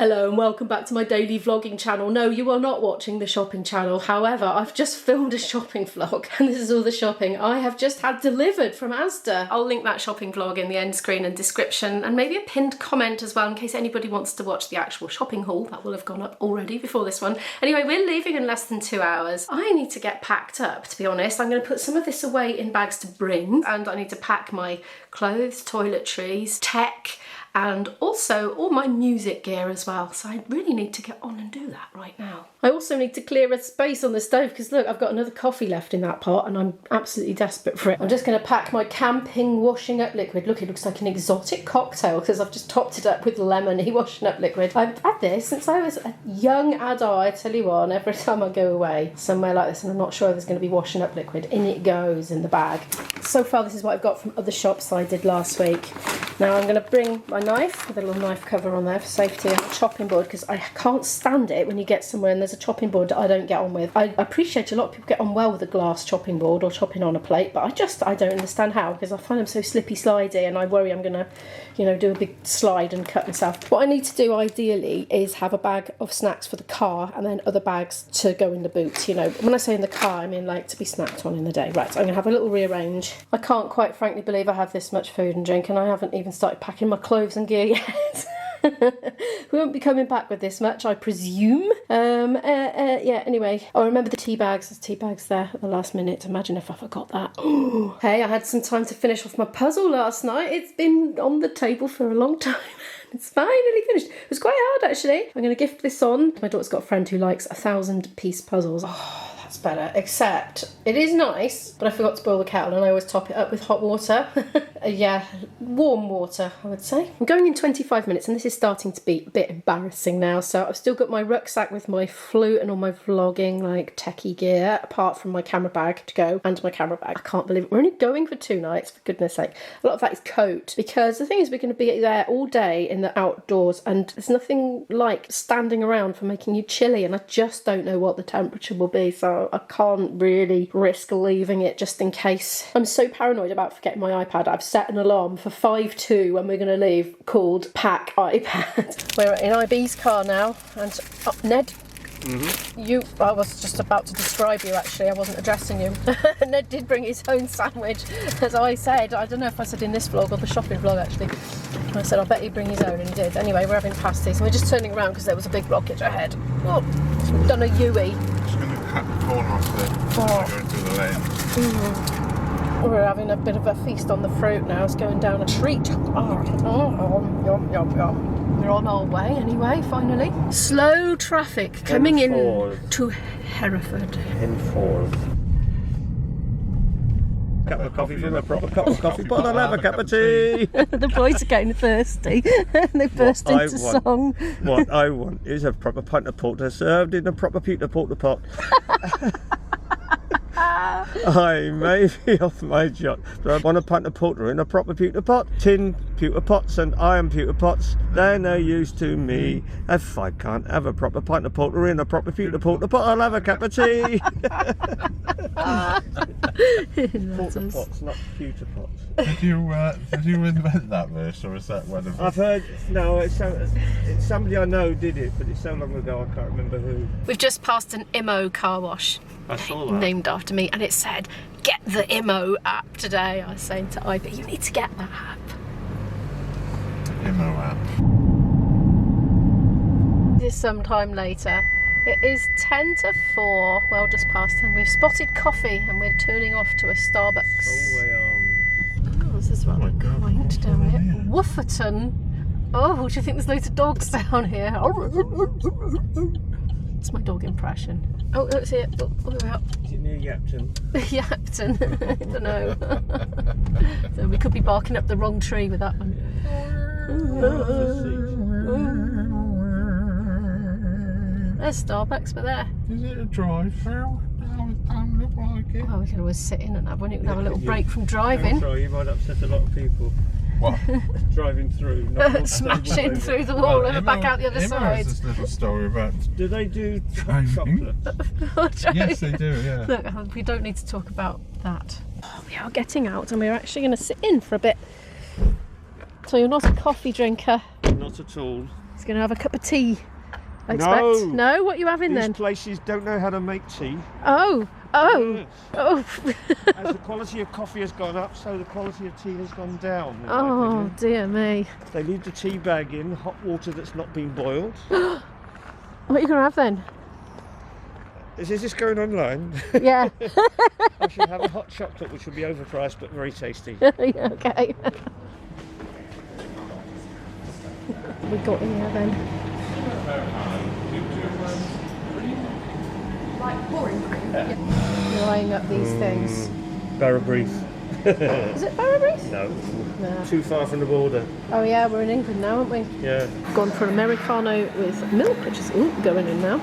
Hello and welcome back to my daily vlogging channel. No, you are not watching the shopping channel. However, I've just filmed a shopping vlog and this is all the shopping I have just had delivered from Asda. I'll link that shopping vlog in the end screen and description and maybe a pinned comment as well in case anybody wants to watch the actual shopping haul. That will have gone up already before this one. Anyway, we're leaving in less than 2 hours. I need to get packed up, to be honest. I'm going to put some of this away in bags to bring and I need to pack my clothes, toiletries, tech, and also all my music gear as well. So I really need to get on and do that right now. I also need to clear a space on the stove because look, I've got another coffee left in that pot and I'm absolutely desperate for it. I'm just going to pack my camping washing up liquid. Look, it looks like an exotic cocktail because I've just topped it up with lemony washing up liquid. I've had this since I was a young adult, I tell you what, and every time I go away somewhere like this and I'm not sure there's going to be washing up liquid, in it goes in the bag. So far this is what I've got from other shops I did last week. Now I'm going to bring my knife with a little knife cover on there for safety and a chopping board because I can't stand it when you get somewhere and there's a chopping board that I don't get on with. I appreciate a lot of people get on well with a glass chopping board or chopping on a plate, but I don't understand how because I find them so slippy slidey and I worry I'm going to, you know, do a big slide and cut myself. What I need to do ideally is have a bag of snacks for the car and then other bags to go in the boot. You know, when I say in the car, I mean like to be snacked on in the day. Right, so I'm going to have a little rearrange. I can't quite frankly believe I have this much food and drink and I haven't even started packing my clothes and gear yet. We won't be coming back with this much, I presume. Yeah, anyway. Oh, remember the tea bags. There's tea bags there at the last minute. Imagine if I forgot that. Hey, I had some time to finish off my puzzle last night. It's been on the table for a long time. It's finally finished. It was quite hard, actually. I'm going to gift this on. My daughter's got a friend who likes 1,000-piece puzzles. Oh, that's better. Except it is nice, but I forgot to boil the kettle and I always top it up with hot water. Yeah, warm water, I would say. I'm going in 25 minutes and this is starting to be a bit embarrassing now. So I've still got my rucksack with my flute and all my vlogging, like techie gear, apart from my camera bag to go and my camera bag. I can't believe it. We're only going for 2 nights, for goodness sake. A lot of that is coat because the thing is we're going to be there all day in the outdoors and there's nothing like standing around for making you chilly and I just don't know what the temperature will be, so I can't really risk leaving it just in case. I'm so paranoid about forgetting my iPad. I've set an alarm for 5:02 when we're going to leave called pack iPad. We're in IB's car now and Ned, I was just about to describe you actually, I wasn't addressing you. Ned did bring his own sandwich, as I said. I don't know if I said in this vlog or the shopping vlog actually. I said I bet he'd bring his own and he did. Anyway, we're having pasties and we're just turning around because there was a big blockage ahead. Oh, we've done a U-E. Just going to cut the corner off there, go into the lane. We're having a bit of a feast on the fruit now. It's going down a treat. Yum, yum, yum. We're on our way anyway, finally. Slow traffic coming in to Hereford. Cup of coffee from a proper cup of coffee pot. I'll have a cup of tea. The boys are getting thirsty. They burst into song. What I want is a proper pint of porter served in a proper pewter porter pot. I may be off my job, but I want a pint of porter in a proper pewter pot. Tin pewter pots and iron pewter pots, they're no use to me. If I can't have a proper pint of porter in a proper pewter porter pot, I'll have a cup of tea. Porter pots, not pewter pots. Did you invent that verse, or is that one of? I've heard. No, it's somebody I know did it, but it's so long ago I can't remember who. We've just passed an IMO car wash. I saw that. Named after me, and it said, "Get the IMO app today." I was saying to Ivy, "You need to get that app." IMO app. This is sometime later. It is 10 to 4, well just past, and we've spotted coffee and we're turning off to a Starbucks. Oh, this is rather quaint down here. Wooferton. Oh, do you think there's loads of dogs down here? It's my dog impression. Oh, let's see it. Oh, all the way up. Is it near Yapton? Yapton. I don't know. So we could be barking up the wrong tree with that one. There's Starbucks, but there. Is it a drive-through? No, it don't look like it. Well, we can always sit in and have one. You can have a little break from driving. I'm sorry, you might upset a lot of people. What? Driving through. Smashing through the wall and back out the other side. There's this little story about. Do they do driving? chocolate? Yes, they do, yeah. Look, we don't need to talk about that. We are getting out and we're actually going to sit in for a bit. So you're not a coffee drinker? Not at all. He's going to have a cup of tea, I No. expect. No? What are you having These then? places don't know how to make tea. Oh. Yes. Oh. As the quality of coffee has gone up, so the quality of tea has gone down. In my Oh, opinion. dear me. They leave the tea bag in hot water that's not been boiled. What are you going to have then? Is this going online? Yeah. I should have a hot chocolate, which will be overpriced but very tasty. Yeah, okay. We got in there then. Like pouring cream. Yeah. Drying up these things. Barra brief. Is it Barrabrief? No. No. Too far from the border. Oh yeah, we're in England now, aren't we? Yeah. Gone for an Americano with milk, which is going in now.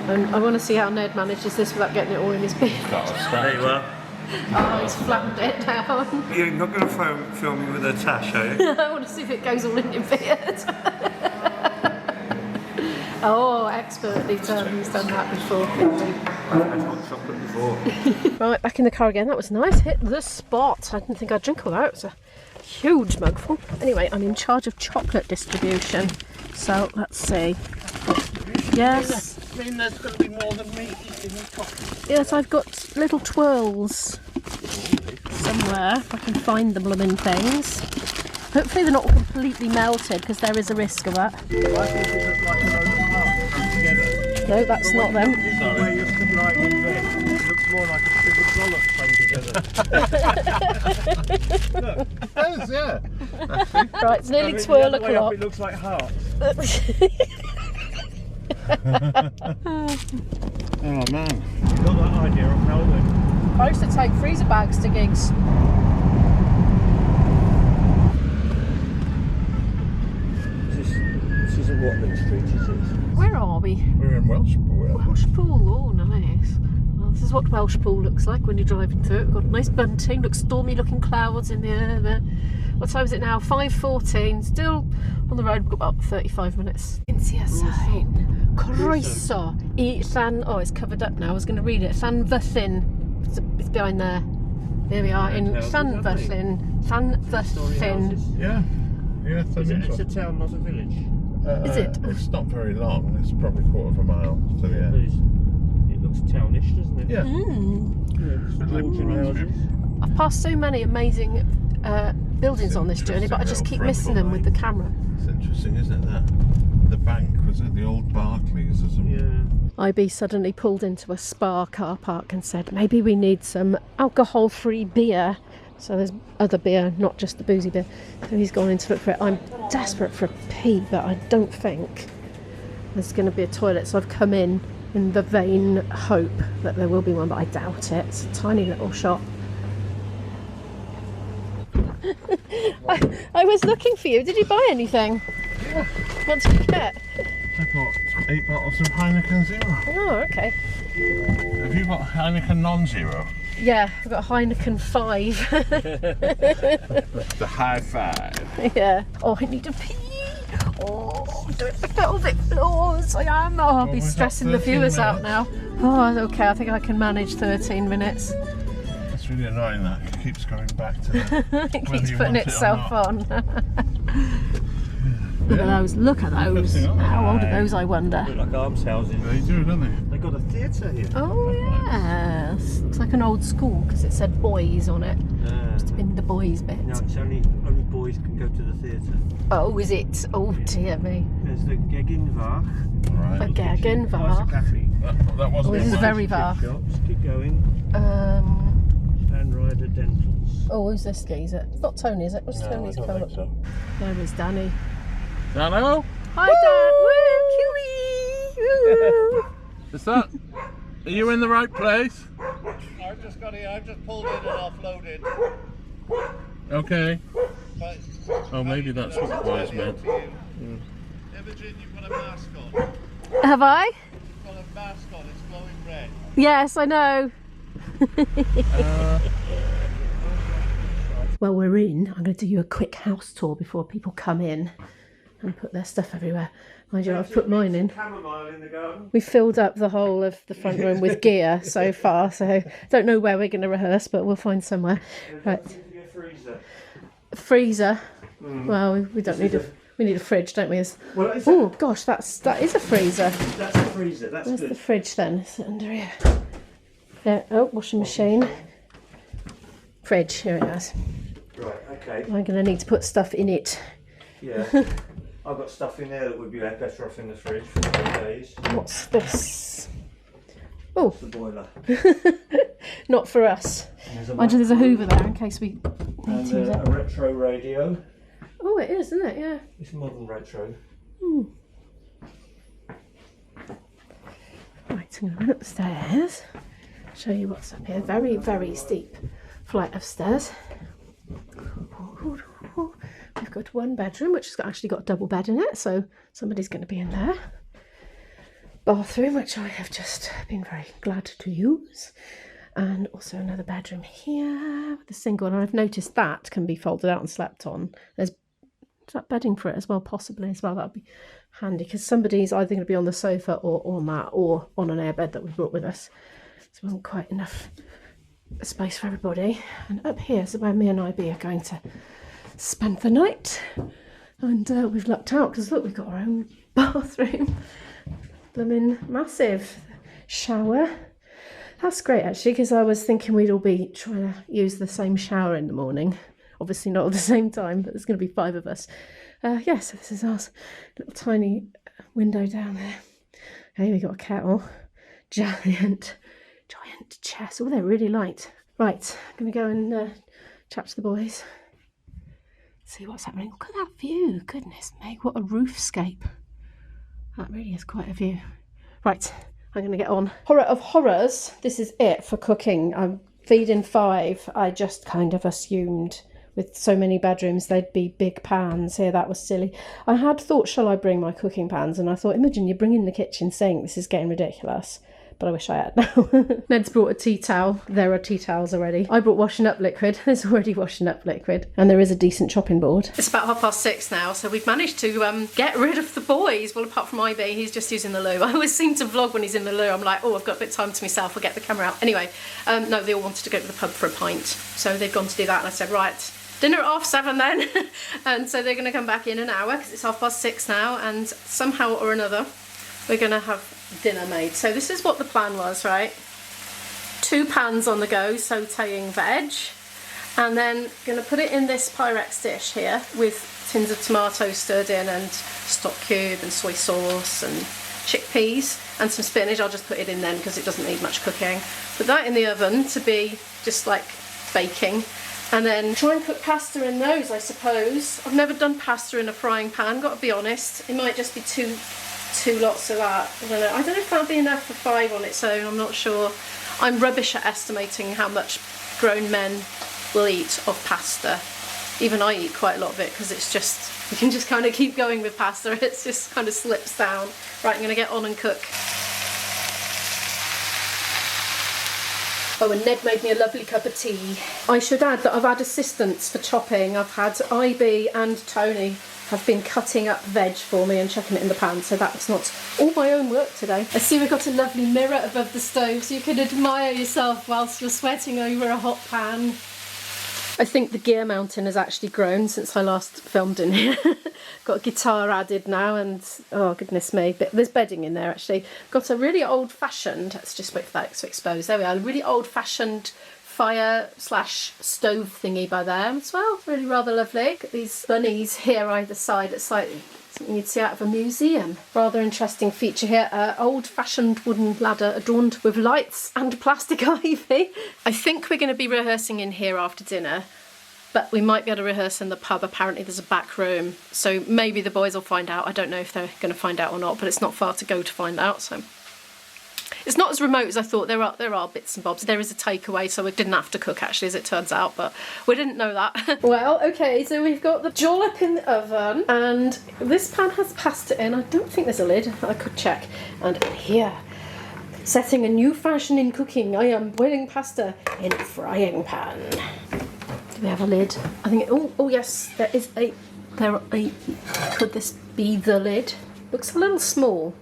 And I want to see how Ned manages this without getting it all in his beard. There you are. Oh, he's flattened it down. You're not going to film me with a tash, are you? I want to see if it goes all in your beard. Oh, expertly done. He's done that before. I've had hot chocolate before. Right, back in the car again. That was nice. Hit the spot. I didn't think I'd drink all that. It was a huge mugful. Anyway, I'm in charge of chocolate distribution. So let's see. Yes. I mean, there's going to be more than me eating the chocolate. Yes, I've got little twirls somewhere. If I can find the blooming things. Hopefully they're not completely melted because there is a risk of that. I think it looks like a load of parts come together. No, that's not them. This is where you're still lying in bed. It looks more like a big dollop thrown together. Look. It does, yeah. Right, it's nearly I mean, 12 the other way up, o'clock. it looks like hearts. Oh man. Got that idea of Melbourne. I used to take freezer bags to gigs. This isn't Watling Street, is it? Where are we? We're in Welshpool. Welsh Pool, oh nice. Well, this is what Welsh Pool looks like when you're driving through it. We've got nice bunting, looks stormy looking clouds in the air there. What time is it now? 5:14, still on the road. We've got about 35 minutes. Into your sign. Croeso I Llan, oh it's covered up now, I was going to read it. Llanfyllin, it's behind there. There we are in Llanfyllin. Llanfyllin. Yeah. Yeah, It's a town, not a village. Is it? It's not very long. It's probably a quarter of a mile to the end. It looks townish, doesn't it? Yeah. Houses. I've passed so many amazing buildings on this journey, but I just keep missing them with the camera. It's interesting, isn't it? That the bank, was it the old Barclays or something? Yeah. IB suddenly pulled into a Spa car park and said, maybe we need some alcohol-free beer. So there's other beer, not just the boozy beer. So he's gone in to look for it. I'm desperate for a pee, but I don't think there's going to be a toilet. So I've come in the vain hope that there will be one, but I doubt it. It's a tiny little shop. I was looking for you. Did you buy anything? Yeah. What did you get? I bought 8 bottles of Heineken Zero. Oh, okay. Have you got Heineken Non-Zero? Yeah, I've got a Heineken 5. The high five. Yeah. Oh, I need to pee. Oh, do it the pelvic floors. I am. Oh, I'll be we've got stressing the 13 viewers out minutes. now. Oh, okay. I think I can manage 13 minutes. It's really annoying that it keeps going back to that. It whether keeps you putting want it or itself not. on. Look at those. Look at those. Looking up. How old are those, I wonder? Look like almshouses. They do, don't they? They got a theatre here. Oh, yes. Looks like an old school because it said boys on it. Must have been the boys bit. No, it's only boys can go to the theatre. Oh, is it? Oh, dear me. There's the Gegenwart. Right. A Gegenwart. Cafe. That wasn't Oh, this is right. very var. Shops, keep going. Llanrhaeadr Dentals. Oh, who's this geezer? It's not Tony, is it? What's No, I Tony's don't colour? think so. There is Danny. Hello? Hi, Dan. Woo, Kiwi. Is that? Are you in the right place? I've just got here, I've just pulled in and offloaded. Okay. But Oh, maybe that's what the boys meant. Imogen, you've got a mask on. Have I? You've got a mask on, it's glowing red. Yes, I know. Well, we're in. I'm going to do you a quick house tour before people come in and put their stuff everywhere. Mind you, I've put mine in. Chamomile in the garden. We filled up the whole of the front room with gear so far, so don't know where we're going to rehearse, but we'll find somewhere. Right. Freezer. Freezer. Well, we don't need a... We need a fridge, don't we? Well, it's Oh gosh, that is a freezer. that's a freezer. That's Where's good. the fridge then? Is it under here? Yeah. Oh, washing machine. Fridge. Here it is. Right. Okay. I'm going to need to put stuff in it. Yeah. I've got stuff in there that would be better off in the fridge for 3 days. What's this? Oh, The boiler. not for us. There's Mind you, there's a Hoover there in case we need and to use it. a retro radio. Oh, it is, isn't it? Yeah. It's modern retro. Right, I'm going to run up the stairs. Show you what's up here. Very, very steep flight of stairs. We've got one bedroom, which has actually got a double bed in it, so somebody's going to be in there. Bathroom, which I have just been very glad to use. And also another bedroom here with a single, and I've noticed that can be folded out and slept on. There's that bedding for it as well, possibly as well. That'd be handy because somebody's either going to be on the sofa or on that or on an airbed that we brought with us. So there wasn't quite enough space for everybody. And up here is where me and IB are going to spend the night. And we've lucked out because look, we've got our own bathroom. Blooming massive shower. That's great actually, because I was thinking we'd all be trying to use the same shower in the morning. Obviously not at the same time, but there's going to be 5 of us. Yeah, so this is our little tiny window down there. Okay, we got a kettle. Giant chest. Oh, they're really light. Right, I'm going to go and chat to the boys. See what's happening. Look at that view. Goodness me, what a roofscape. That really is quite a view. Right, I'm going to get on. Horror of horrors, this is it for cooking. I'm feeding 5. I just kind of assumed with so many bedrooms they'd be big pans here. That was silly. I had thought, shall I bring my cooking pans? And I thought, Imogen, you bring in the kitchen sink. This is getting ridiculous. But I wish I had now. Ned's brought a tea towel. There are tea towels already. I brought washing up liquid. There's already washing up liquid. And there is a decent chopping board. It's about 6:30 now, so we've managed to get rid of the boys. Well, apart from IB, he's just using the loo. I always seem to vlog when he's in the loo. I'm like, oh, I've got a bit of time to myself. I'll get the camera out. Anyway, no, they all wanted to go to the pub for a pint. So they've gone to do that. And I said, right, dinner at 7:30 then. And so they're going to come back in an hour because it's 6:30 now. And somehow or another, we're going to have dinner made. So this is what the plan was, right? 2 pans on the go, sautéing veg, and then going to put it in this Pyrex dish here with tins of tomatoes stirred in and stock cube and soy sauce and chickpeas and some spinach. I'll just put it in then because it doesn't need much cooking. Put that in the oven to be just like baking, and then try and cook pasta in those, I suppose. I've never done pasta in a frying pan, got to be honest. It might just be two lots of that. I don't know if that'll be enough for 5 on its own, I'm not sure. I'm rubbish at estimating how much grown men will eat of pasta. Even I eat quite a lot of it because it's just, you can just kind of keep going with pasta, it just kind of slips down. Right, I'm going to get on and cook. Oh, and Ned made me a lovely cup of tea. I should add that I've had assistants for chopping. I've had IB and Tony have been cutting up veg for me and chucking it in the pan, so that's not all my own work today. I see we've got a lovely mirror above the stove so you can admire yourself whilst you're sweating over a hot pan. I think the gear mounting has actually grown since I last filmed in here. Got a guitar added now and, oh goodness me, there's bedding in there actually. Got a really old-fashioned, let's just wait for that to expose, there we are, a really old-fashioned fire/stove thingy by there as well, really rather lovely. Got these bunnies here either side, it's like something you'd see out of a museum. Rather interesting feature here, old-fashioned wooden ladder adorned with lights and plastic ivy. I think we're going to be rehearsing in here after dinner, but we might be able to rehearse in the pub. Apparently there's a back room, so maybe the boys will find out. I don't know if they're going to find out or not, but it's not far to go to find out, so. It's not as remote as I thought. There are bits and bobs. There is a takeaway, so we didn't have to cook actually, as it turns out, but we didn't know that. Well, okay, so we've got the jollop in the oven, and this pan has pasta in. I don't think there's a lid. I could check. And here, setting a new fashion in cooking, I am boiling pasta in a frying pan. Do we have a lid? I think. Oh yes, there is a. Could this be the lid? Looks a little small.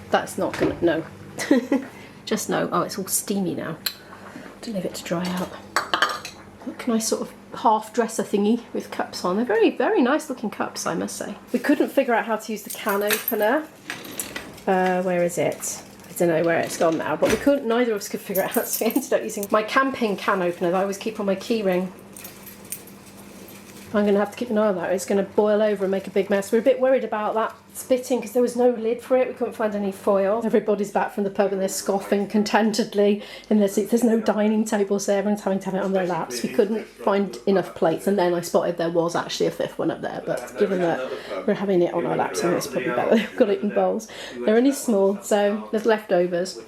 That's not gonna, no. Just no. Oh, it's all steamy now. To leave it to dry out. Can I sort of half dresser thingy with cups on. They're very, very nice looking cups, I must say. We couldn't figure out how to use the can opener. Where is it? I don't know where it's gone now, but we couldn't, neither of us could figure it out, so we ended up using my camping can opener that I always keep on my key ring. I'm going to have to keep an eye on that. It's going to boil over and make a big mess. We're a bit worried about that spitting because there was no lid for it. We couldn't find any foil. Everybody's back from the pub and they're scoffing contentedly in their seats. There's no dining table, so everyone's having to have it on their laps. We couldn't find enough plates, and then I spotted there was actually a fifth one up there, but given that we're having it on our laps, I think it's probably better they've got it in bowls. They're only small, so there's leftovers.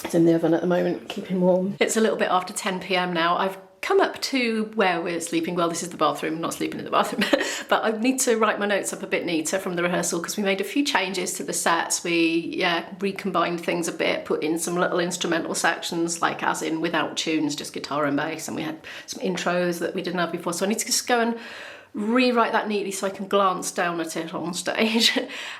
It's in the oven at the moment, keeping warm. It's a little bit after 10 p.m. now. I've come up to where we're sleeping. Well, this is the bathroom, I'm not sleeping in the bathroom, but I need to write my notes up a bit neater from the rehearsal because we made a few changes to the sets. We recombined things a bit, put in some little instrumental sections, like as in without tunes, just guitar and bass, and we had some intros that we didn't have before, so I need to just go and rewrite that neatly so I can glance down at it on stage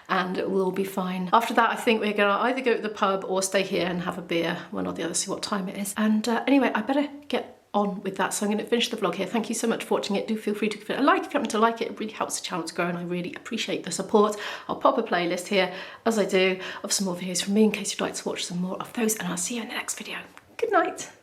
and it will all be fine. After that, I think we're gonna either go to the pub or stay here and have a beer, one or the other, see what time it is. And anyway, I better get on with that, so I'm going to finish the vlog here. Thank you so much for watching it. Do feel free to give it a like if you happen to like it. It really helps the channel to grow and I really appreciate the support. I'll pop a playlist here, as I do, of some more videos from me in case you'd like to watch some more of those, and I'll see you in the next video. Good night.